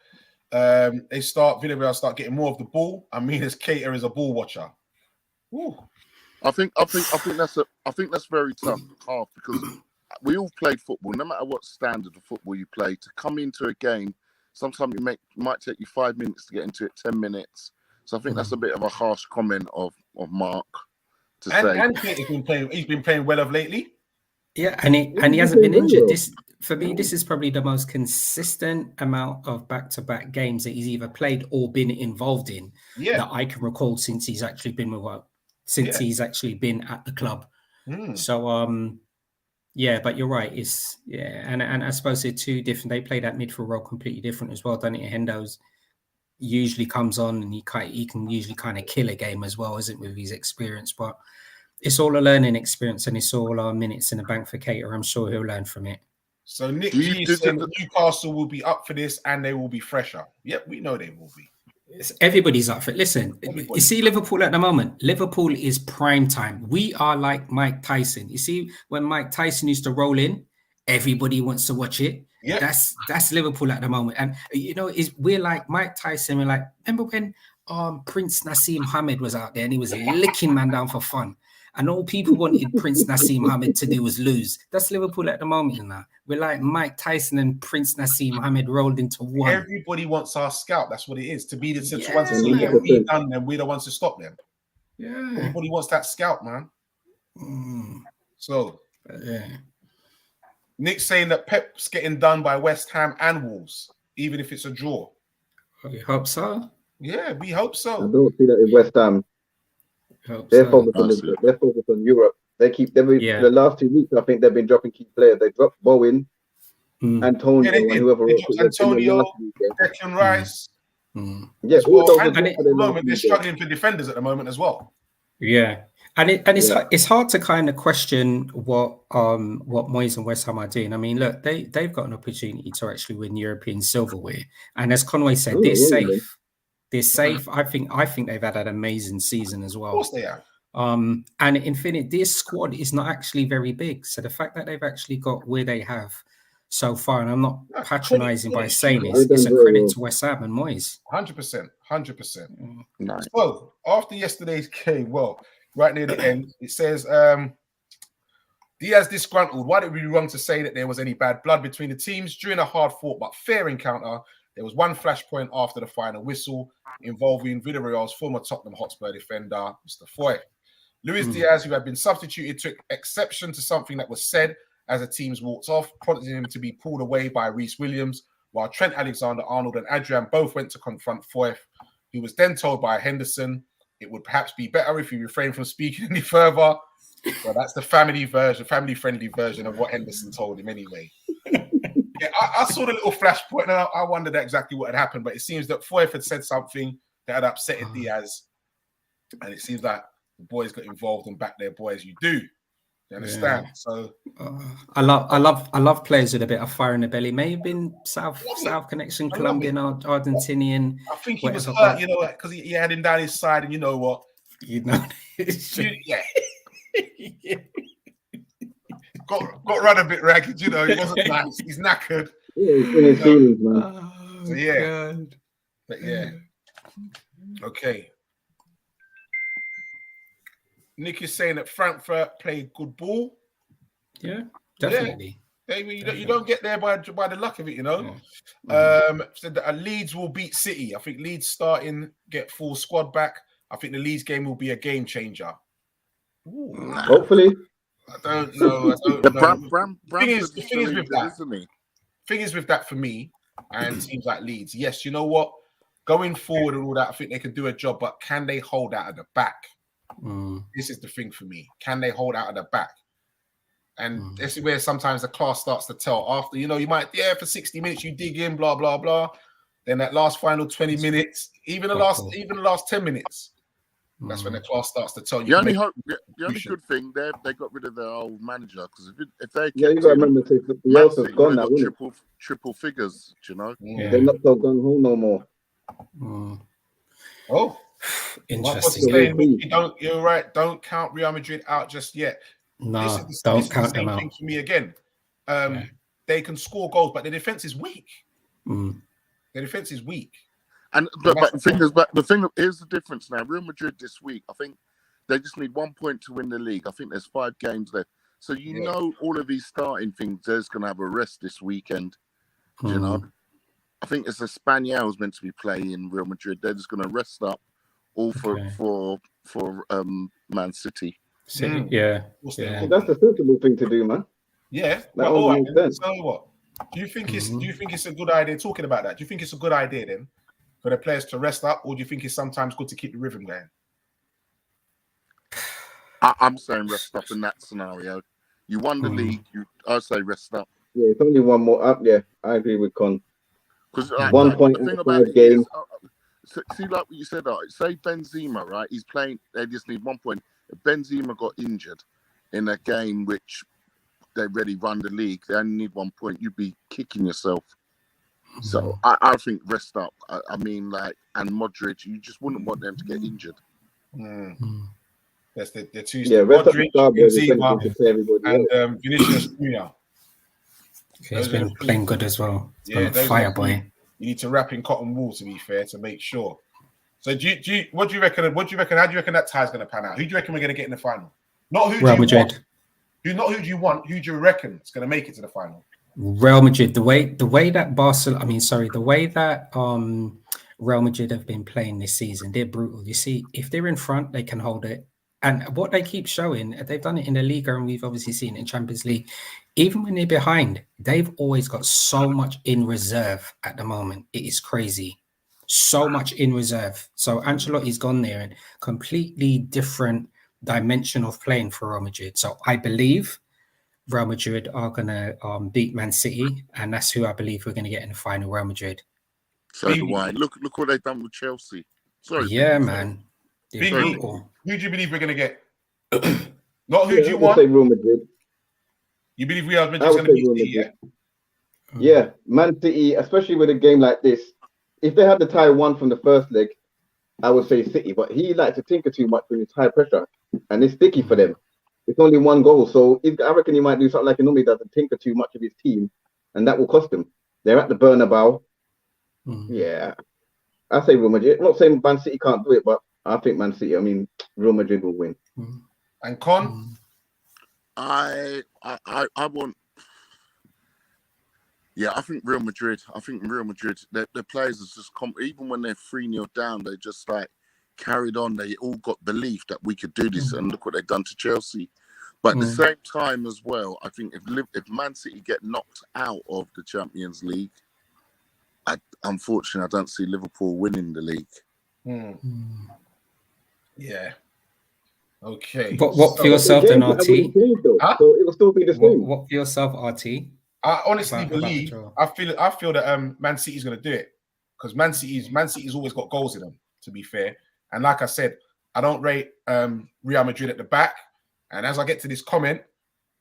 Villarreal start getting more of the ball. I mean, Cater is a ball watcher. Ooh. I think that's very tough because we all played football. No matter what standard of football you play, to come into a game, sometimes might take you 5 minutes to get into it, 10 minutes. So I think that's a bit of a harsh comment of Mark to say. And he's been playing well of lately. Yeah, and he hasn't been injured. For me, this is probably the most consistent amount of back-to-back games that he's either played or been involved in that I can recall since he's actually been he's actually been at the club. So but you're right. And I suppose they're two different. They play that midfield role completely different as well, don't it? Hendo's usually comes on and he can usually kind of kill a game as well, isn't it, with his experience, but it's all a learning experience and it's all our minutes in the bank for Cater. I'm sure he'll learn from it. So Nick G said Newcastle will be up for this and they will be fresher. Yep, we know they will be. Everybody's up for it. Listen, you see Liverpool at the moment. Liverpool is prime time. We are like Mike Tyson. You see, when Mike Tyson used to roll in, everybody wants to watch it. Yeah, that's Liverpool at the moment. And you know, we're like Mike Tyson. We're like, remember when Prince Nassim Hamed was out there and he was licking man down for fun? And all people wanted Prince Nassim Hamed to do was lose. That's Liverpool at the moment now. We're like Mike Tyson and Prince Nassim Hamed rolled into one. Everybody wants our scalp. That's what it is. To be the ones to see what we've done, and we're the ones to stop them. Yeah. Everybody wants that scalp, man. So, Nick's saying that Pep's getting done by West Ham and Wolves, even if it's a draw. We hope so. Yeah, we hope so. I don't see that in West Ham. They're focused on Europe. The last 2 weeks, I think they've been dropping key players. They dropped Bowen, Antonio, and whoever else. Antonio, Declan Rice. Yeah, well, and at the moment they're struggling for defenders at the moment as well. Yeah, it's hard to kind of question what Moyes and West Ham are doing. I mean, look, they've got an opportunity to actually win European silverware, and as Conway said, they're safe. They're safe. I think they've had an amazing season as well. Of course they have. And Infinite, this squad is not actually very big. So the fact that they've actually got where they have so far, and I'm not patronizing by saying this, it's a credit to West Ham and Moyes. 100%. Nice. So after yesterday's game, right near the end, it says Diaz disgruntled. Why did we be wrong to say that there was any bad blood between the teams during a hard-fought but fair encounter? There was one flashpoint after the final whistle involving Villarreal's former Tottenham Hotspur defender, Mr. Foy. Luis Diaz, who had been substituted, took exception to something that was said as the teams walked off, prompting him to be pulled away by Reece Williams, while Trent Alexander-Arnold and Adrian both went to confront Foyth. He was then told by Henderson it would perhaps be better if he refrained from speaking any further. Well, that's the family-friendly version of what Henderson told him anyway. Yeah, I saw the little flashpoint and I wondered exactly what had happened, but it seems that Foyth had said something that had upset Diaz, and it seems like the boys got involved and backed their boys. You do. You understand? Yeah. So I love players with a bit of fire in the belly. Maybe in South connection, Colombian, Argentinian. I think he was hurt, you know, because he had him down his side, and you know what? Yeah. got run a bit ragged, you know. He wasn't nice. He's knackered. Yeah, he's in his feelings, man. So yeah, but yeah. Okay. Nick is saying that Frankfurt played good ball. Yeah, definitely. Yeah. You don't get there by the luck of it, you know. Yeah. Said that Leeds will beat City. I think Leeds starting get full squad back. I think the Leeds game will be a game changer. Ooh. Hopefully. I don't know. The thing is with that for me and teams like Leeds. Yes, you know what? Going forward and all that, I think they can do a job, but can they hold out at the back? This is the thing for me. Can they hold out at the back? And this is where sometimes the class starts to tell. After, you know, you might, for 60 minutes you dig in, blah, blah, blah. Then that last final 20 minutes, even the last 10 minutes, that's when the class starts to tell you. The only good thing, they got rid of their old manager, because if they you got to remember the else has gone now, triple figures, you know. Yeah. They're not so gung ho no more. Oh, interesting. You're right. Don't count Real Madrid out just yet. No, don't count them out. For me again, they can score goals, but the defense is weak. The defense is weak. And but the thing here's the difference now. Real Madrid this week, I think they just need 1 point to win the league. I think there's 5 games left, so you know all of these starting things. There's going to have a rest this weekend. You know, I think it's the Spaniards meant to be playing Real Madrid. They're just going to rest up all for Man City. Yeah. That's the sensible thing to do, man. Yeah. All right, so what? Do you think it's a good idea talking about that? Do you think it's a good idea then for the players to rest up, or do you think it's sometimes good to keep the rhythm going? I'm saying rest up in that scenario. You won the league. I'd say rest up. Yeah, it's only one more up. Yeah, I agree with Con. Because 1 point in 5 games. See, like what you said, say Benzema, right? He's playing. They just need 1 point. If Benzema got injured in a game which they already run the league, they only need 1 point. You'd be kicking yourself. So I think rest up. I mean, like, and Modric, you just wouldn't want them to get injured. That's the two. Yeah, rest Modric, up Benzema, and Vinicius Junior. He's been playing good as well. Fire boy. You need to wrap in cotton wool, to be fair, to make sure. So, what do you reckon? How do you reckon that tie's going to pan out? Who do you reckon we're going to get in the final? Not who Real Madrid. Not who do you want? Who do you reckon is going to make it to the final? Real Madrid. The way that the way that Real Madrid have been playing this season, they're brutal. You see, if they're in front, they can hold it. And what they keep showing, they've done it in the Liga, and we've obviously seen it in Champions League. Even when they're behind, they've always got so much in reserve at the moment. It is crazy. So much in reserve. So Ancelotti's gone there and completely different dimension of playing for Real Madrid. So I believe Real Madrid are going to beat Man City, and that's who I believe we're going to get in the final, Real Madrid. So do I. Look what they've done with Chelsea. Sorry. Yeah, man. Who do you believe we're going to get? Not who do you want? Say Real Madrid. You believe Real Madrid's going to beat City, yeah, Man City, especially with a game like this. If they had the tie 1 from the first leg, I would say City. But he likes to tinker too much when it's high pressure, and it's sticky for them. It's only 1 goal, so I reckon he might do something like he normally does and tinker too much of his team, and that will cost them. They're at the Bernabeu. Yeah, I say Real Madrid. I'm not saying Man City can't do it, but I think Real Madrid will win. And Con? I want. Yeah, I think Real Madrid. Their players is just even when they're 3-0 down, they just like carried on. They all got belief that we could do this, and look what they've done to Chelsea. But at the same time as well, I think if Man City get knocked out of the Champions League, unfortunately, I don't see Liverpool winning the league. Yeah. Okay. What for yourself then, RT? So it will still be the same. What for yourself, RT? I honestly believe I feel that Man City's going to do it because Man City's always got goals in them. To be fair, and like I said, I don't rate Real Madrid at the back. And as I get to this comment,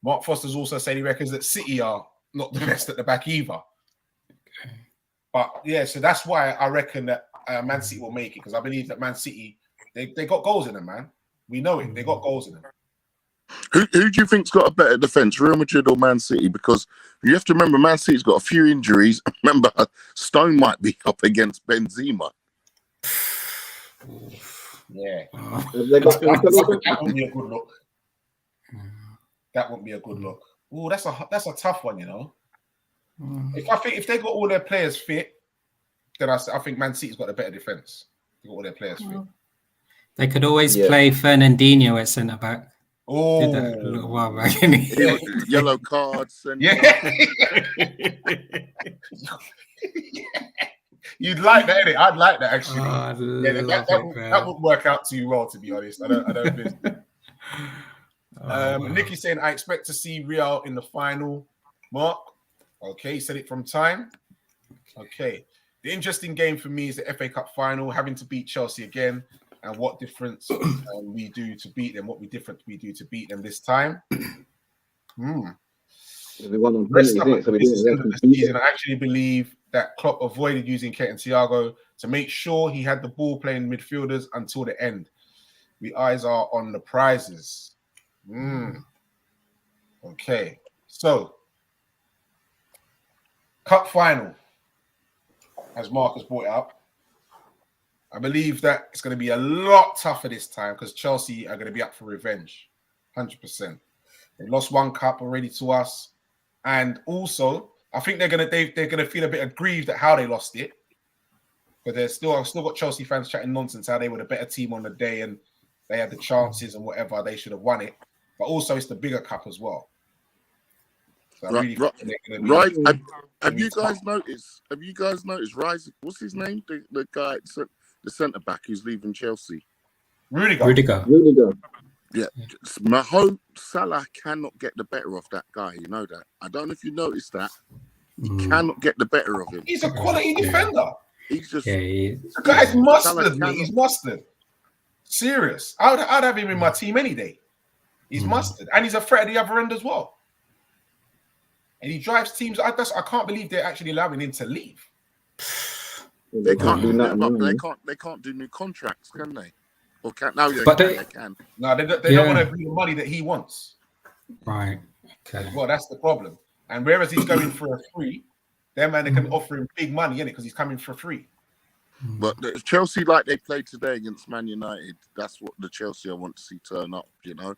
Mark Foster's also said he reckons that City are not the best at the back either. Okay. But yeah, so that's why I reckon that Man City will make it because I believe that Man City they got goals in them, man. We know it. They got goals in them. Who do you think's got a better defense, Real Madrid or Man City? Because you have to remember, Man City's got a few injuries. Remember, Stone might be up against Benzema. Yeah, that wouldn't be a good look. That wouldn't be a good look. Oh, that's a tough one, you know. If they got all their players fit, then I think Man City's got a better defense. They got all their players fit. They could always play Fernandinho at centre back. Oh, did that a little while back. Yellow cards and You'd like that, innit? I'd like that actually. That would work out too well, to be honest. I don't think. Nicky saying, I expect to see Real in the final. Mark, okay, he said it from time. Okay, the interesting game for me is the FA Cup final, having to beat Chelsea again, and what difference we do to beat them. What we do to beat them this time. We won on penalties, so we didn't. I actually believe that Klopp avoided using Kate and Thiago to make sure he had the ball playing midfielders until the end. The eyes are on the prizes. Okay, so cup final, as Marcus brought it up. I believe that it's going to be a lot tougher this time because Chelsea are going to be up for revenge, 100%. They lost one cup already to us. And also, I think they're gonna feel a bit aggrieved at how they lost it, but I've still got Chelsea fans chatting nonsense how they were the better team on the day and they had the chances and whatever, they should have won it. But also, it's the bigger cup as well. So have you guys noticed? Rise? What's his name? The guy, the centre back who's leaving Chelsea. Rudiger. Yeah, Mohamed Salah cannot get the better of that guy. You know that. I don't know if you noticed that. He cannot get the better of him. He's a quality defender. He's just the guy's mustard. He's mustard. Serious. I'd have him in my team any day. He's mustard, and he's a threat at the other end as well. And he drives teams. I can't believe they're actually allowing him to leave. They can't do that. They can't do new contracts, can they? Or can't now? They can. No, they don't want to bring the money that he wants. Right. Okay. Well, that's the problem. And whereas he's going for a free, their man they can offer him big money in it because he's coming for free. But Chelsea, like they played today against Man United, that's what the Chelsea I want to see turn up. You know.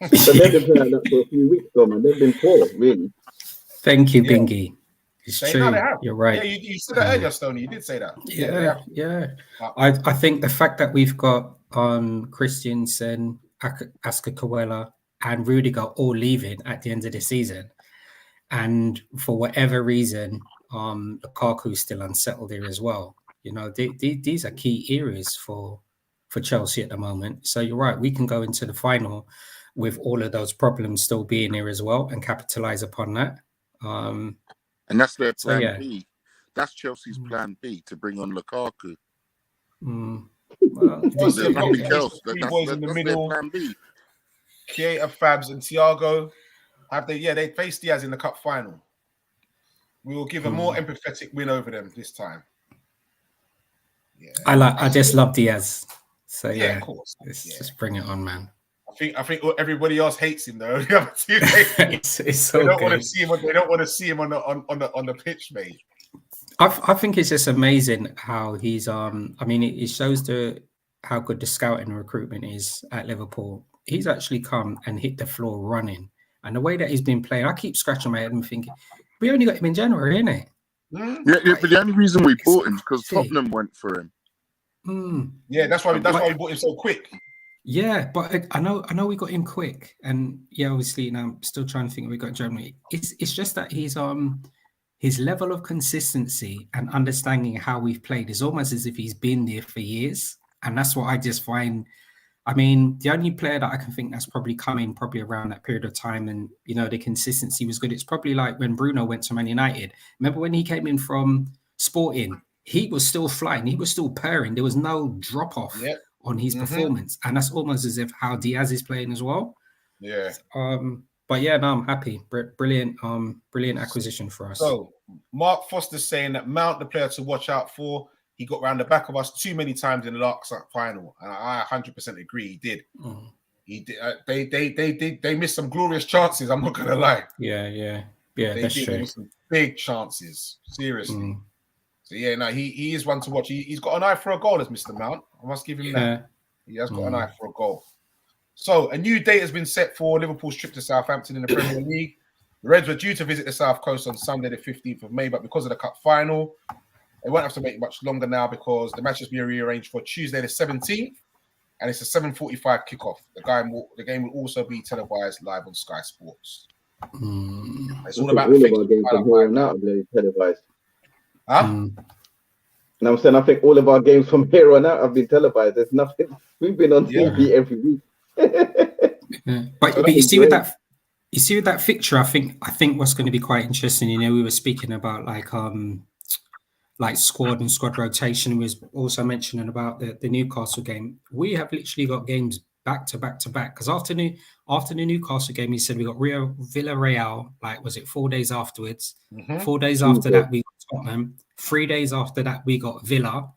But they've been playing that for a few weeks, though, man. They've been poor, really. Thank you, Bingy. It's true. You're right. Yeah, you said that earlier, Stoney. You did say that. Yeah. I think the fact that we've got Christensen, Askakawela, and Rudiger all leaving at the end of the season, and for whatever reason, Lukaku's still unsettled here as well. You know, these are key areas for Chelsea at the moment. So you're right. We can go into the final with all of those problems still being here as well and capitalize upon that. And that's their plan B. That's Chelsea's plan B, to bring on Lukaku. Well, there's nothing else. That's in the middle. Their plan B. Keita, Fabs, and Thiago they faced Diaz in the cup final. We will give a more empathetic win over them this time. Yeah, I just love Diaz. So of course. Just bring it on, man. I think everybody else hates him though. It's so they don't want to see him. They don't want to see him on the pitch, mate. I think it's just amazing how he's. I mean, it shows how good the scouting and recruitment is at Liverpool. He's actually come and hit the floor running, and the way that he's been playing, I keep scratching my head and thinking, we only got him in January, innit? Yeah, but the only reason we bought him is because Tottenham went for him. Yeah, that's why we bought him so quick. Yeah, but I know we got him quick, and yeah, obviously now I'm still trying to think we got Germany. It's just that his level of consistency and understanding how we've played is almost as if he's been there for years, and that's what I just find. I mean, the only player that I can think that's probably coming probably around that period of time, and the consistency was good. It's probably like when Bruno went to Man United. Remember when he came in from Sporting? He was still flying. He was still purring. There was no drop off on his performance, and that's almost as if how Diaz is playing as well. Yeah. But yeah, no, I'm happy. Brilliant, brilliant acquisition for us. So Mark Foster's saying that Mount, the player to watch out for. He got round the back of us too many times in the last final, and I 100% agree. He did. He did. They missed some glorious chances. I'm not gonna lie. Yeah. That's true. They missed some big chances. Seriously. So yeah, no, he is one to watch. He's got an eye for a goal, as Mr. Mount. I must give him that. He has got an eye for a goal. So a new date has been set for Liverpool's trip to Southampton in the Premier League. The Reds were due to visit the South Coast on Sunday, the 15th of May, but because of the cup final, they won't have to make much longer now because the match has been rearranged for Tuesday the 17th, and it's a 7:45 kickoff. The game will also be televised live on Sky Sports. It's all about all of our games from here on out are televised. Huh? And I'm saying I think all of our games from here on out have been televised. There's nothing. We've been on TV every week. But you see with that fixture, I think what's going to be quite interesting. We were speaking about like squad and squad rotation. We was also mentioning about the Newcastle game. We have literally got games back to back to back because after the Newcastle game, he said we got Villarreal. Like, was it 4 days afterwards? 4 days after that, we got Tottenham. 3 days after that, we got Villa.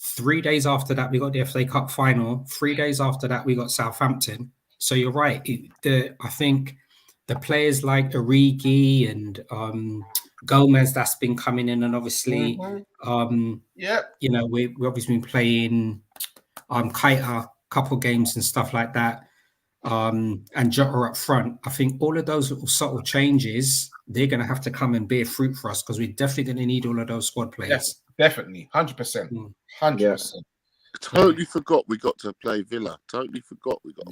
3 days after that, we got the FA Cup final. 3 days after that, we got Southampton. So you're right. I think the players like Origi and Gomez that's been coming in, and obviously, we've obviously been playing Keita a couple games and stuff like that, and Jota up front. I think all of those little subtle changes, they're going to have to come and bear fruit for us because we're definitely going to need all of those squad players. Definitely, 100%, 100%. Totally forgot we got to play Villa. Totally forgot we got.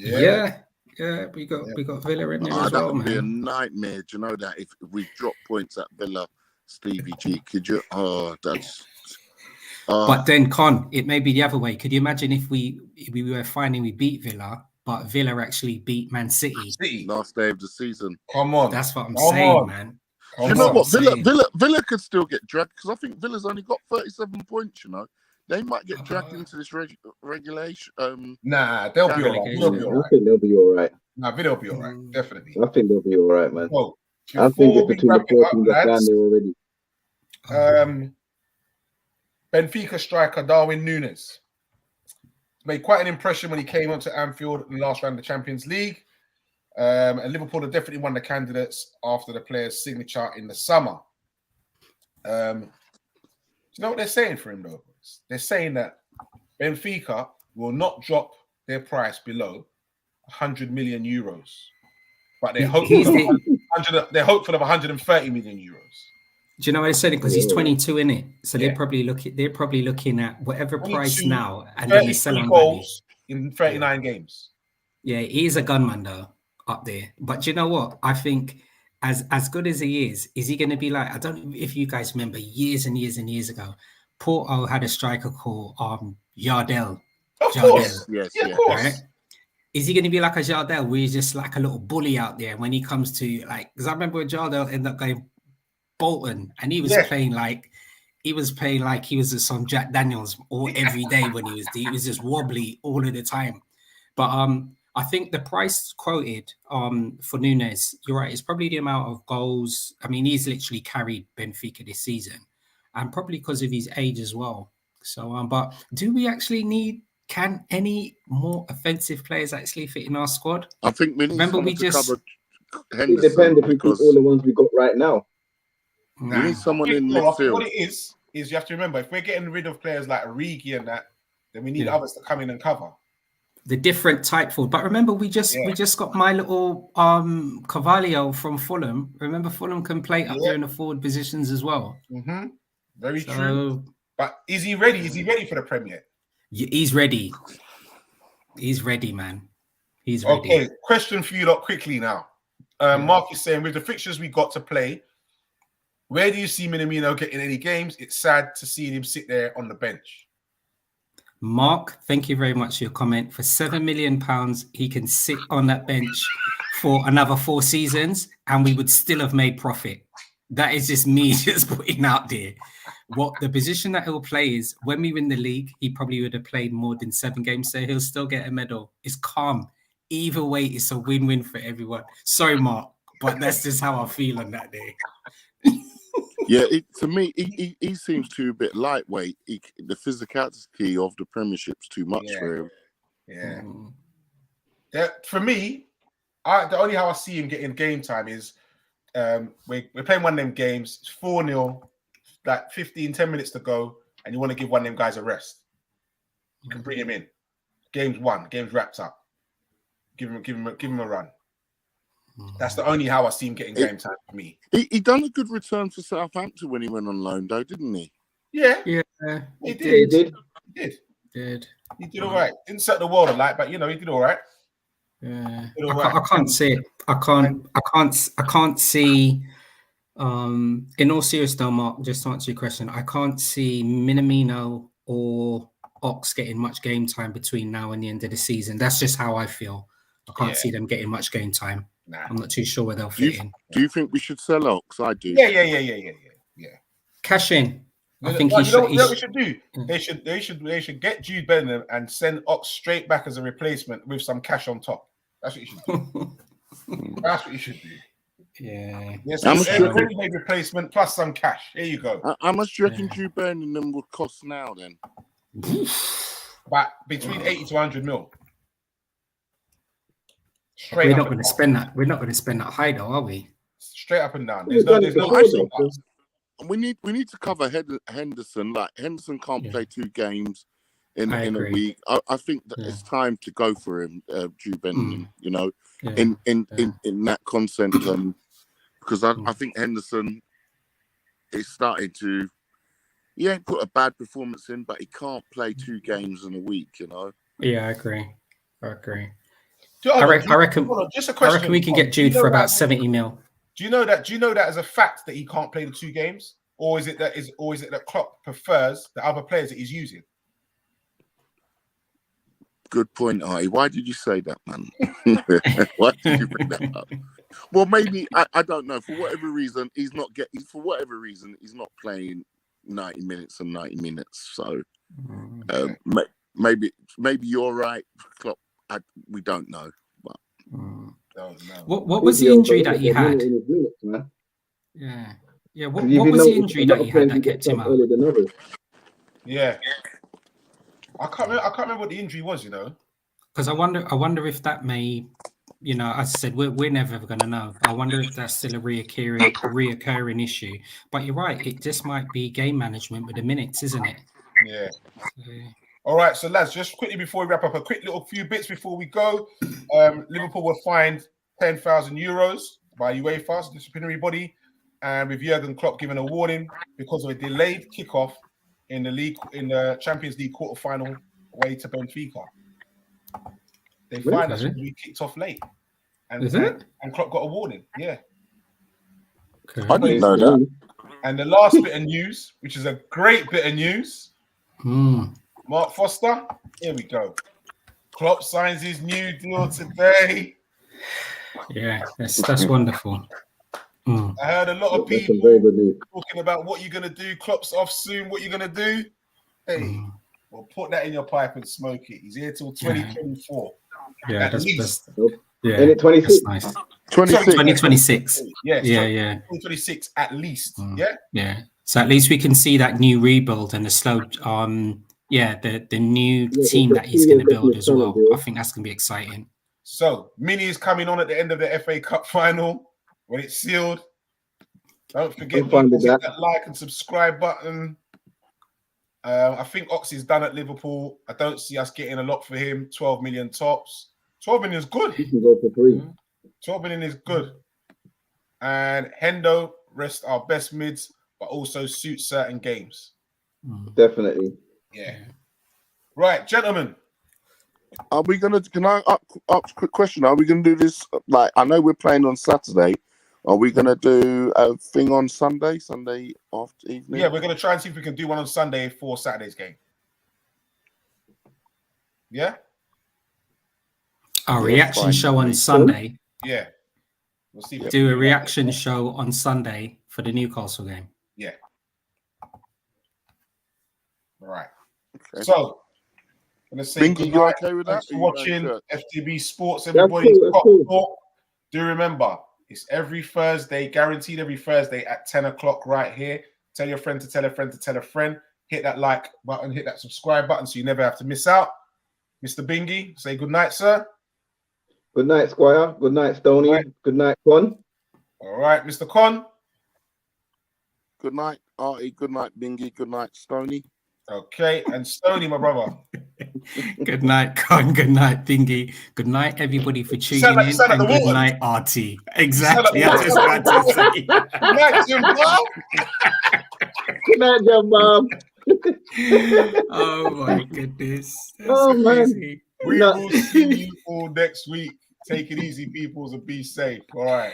We got Villa in there as that well, would man. be a nightmare. Do you know that if we drop points at Villa, Stevie G, could you? Oh, that's. But then, Con, it may be the other way. Could you imagine if we were finding we beat Villa, but Villa actually beat Man City last day of the season? Come on, that's what I'm saying, man. You know what? Villa could still get dragged because I think Villa's only got 37 points. They might get dragged into this regulation. Nah, they'll be all right. I think they'll be all right. Nah, Villa will be all right. Definitely. I think they'll be all right, man. Well, I think it's between the 4 teams down there already. Benfica striker Darwin Núñez made quite an impression when he came onto Anfield in the last round of the Champions League. And Liverpool are definitely one of the candidates after the player's signature in the summer. Do you know what they're saying for him, though? They're saying that Benfica will not drop their price below 100 million euros, but they're hopeful of 130 million euros. Do you know what I said? Because he's 22 in it, so they're probably looking at whatever price now, and then they sell on goals in 39 games. Yeah, he is a gunman though up there. But do you know what? I think as good as he is he going to be like? I don't know if you guys remember years and years and years ago, Porto had a striker called Yardel. Of course, yes, of course. Right? Is he going to be like a Jardel, where he's just like a little bully out there when he comes to because I remember when Jardel ended up going Bolton, and he was playing like he was just some Jack Daniels every day when he was just wobbly all of the time. But I think the price quoted for Núñez, you're right, it's probably the amount of goals. I mean, he's literally carried Benfica this season, and probably because of his age as well. So, but do we actually can any more offensive players actually fit in our squad? I think we need cover Henderson. It depends if we keep all the ones we got right now. We need someone in midfield. What it is you have to remember, if we're getting rid of players like Origi and that, then we need others to come in and cover. The different type forward. But remember, we just got my little Carvalho from Fulham. Remember, Fulham can play up there in the forward positions as well. Mm-hmm. Very true. But is he ready? Is he ready for the Premier? He's ready. He's ready, man. He's ready. Okay, question for you lot quickly now. Mark is saying, with the fixtures we got to play, where do you see Minamino getting any games? It's sad to see him sit there on the bench. Mark, thank you very much for your comment. For £7 million, he can sit on that bench for another 4 seasons, and we would still have made profit. That is just me just putting out there. What the position that he'll play is, when we win the league, he probably would have played more than 7 games, so he'll still get a medal. It's calm. Either way, it's a win-win for everyone. Sorry, Mark, but that's just how I feel on that day. Yeah, to me, he seems too a bit lightweight. The physicality of the Premiership's too much for him. Yeah. For me, the only how I see him getting game time is we're playing one of them games. It's 4-0, like 10 minutes to go, and you want to give one of them guys a rest. You can bring him in. Game's won. Game's wrapped up. Give him a run. That's the only how I see him getting game time for me. He done a good return for Southampton when he went on loan, though, didn't he? Yeah. Yeah. He did. He did all right. Didn't set the world alight, but he did all right. Yeah. Right. I can't see it. I can't see. In all seriousness, though, Mark, just to answer your question, I can't see Minamino or Ox getting much game time between now and the end of the season. That's just how I feel. I can't see them getting much game time. Nah. I'm not too sure where they'll fit in. Do you think we should sell Ox? I do. Yeah. Cash in. I think you know what we should do? They should get Jude Bellingham and send Ox straight back as a replacement with some cash on top. That's what you should do. That's what you should do. Yeah. Yes, ready-made replacement plus some cash. Here you go. How much do you reckon Jude Bellingham would cost now then? But between 80 to 100 mil. We're not going to spend that. We're not going to spend that high, though, are we? Straight up and down. There's no we need to cover Henderson. Like Henderson can't play 2 games in a week. I think that it's time to go for him, Jude Bellingham. In that concept, because I think Henderson is starting to. He ain't put a bad performance in, but he can't play 2 games in a week. Yeah, I agree. I reckon we can get Jude for about 70 mil. Do you know that as a fact that he can't play the 2 games, or is it that Klopp prefers the other players that he's using? Good point, Artie. Why did you say that, man? Why did you bring that up? Well, maybe I don't know. For whatever reason, he's not playing 90 minutes and 90 minutes. So maybe you're right, Klopp. We don't know. But what was the injury that he had? Yeah. What was the injury that he had that kept him out? Yeah. I can't remember what the injury was, Because I wonder if that may, as I said, we're never ever going to know. I wonder if that's still a reoccurring issue. But you're right, it just might be game management with the minutes, isn't it? Yeah. All right, so lads, just quickly before we wrap up, a quick little few bits before we go. Liverpool were fined €10,000 by UEFA, so disciplinary body, and with Jurgen Klopp giving a warning because of a delayed kickoff in the Champions League quarterfinal away to Benfica. They fined us because we kicked off late, and Klopp got a warning. Yeah, okay. I didn't know that. And the last bit of news, which is a great bit of news. Mark Foster, here we go. Klopp signs his new deal today. Yeah, that's wonderful. I heard a lot of people talking about what you're going to do. Klopp's off soon. What you're going to do? Hey, well, put that in your pipe and smoke it. He's here till 2024. Yeah, at least. And it's 26. Nice. 2026. Yeah. 2026 at least. Yeah. So at least we can see that new rebuild and the slow. The new team that he's going to build as well. I think that's going to be exciting. So, Mini is coming on at the end of the FA Cup final when it's sealed. Don't forget to hit that like and subscribe button. I think Ox is done at Liverpool. I don't see us getting a lot for him. 12 million tops. 12 million is good. You can go for free. 12 million is good. And Hendo rest our best mids, but also suit certain games. Definitely. Yeah. Right, gentlemen. Are we gonna? Can I ask a quick question? Are we gonna do this? Like, I know we're playing on Saturday. Are we gonna do a thing on Sunday? Sunday after evening? Yeah, we're gonna try and see if we can do one on Sunday for Saturday's game. Yeah. Our reaction show on Sunday. Yeah. We'll see. Do a reaction show on Sunday for the Newcastle game. Yeah. All right. Okay. So, I'm gonna say Binky, you okay with that? Thanks for watching FTB Sports, That's everybody. cool. Talk. Do remember, it's every Thursday, guaranteed every Thursday at 10 o'clock right here. Tell your friend to tell a friend to tell a friend. Hit that like button, hit that subscribe button so you never have to miss out. Mr. Bingy, say good night, sir. Good night, Squire. Good night, Stoney. Right. Good night, Con. All right, Mr. Con. Good night, Artie. Good night, Bingy. Good night, Stoney. Okay, and Stoney, my brother. Good night, Con. Good night, Thingy. Good night, everybody, for tuning in. And good night, Artie. Exactly. I was just about to say. Good night, Jim Bob. Good night, Jim Bob. Oh my goodness. That's Oh, so man. crazy. We will see you all next week. Take it easy, peoples, and be safe. All right.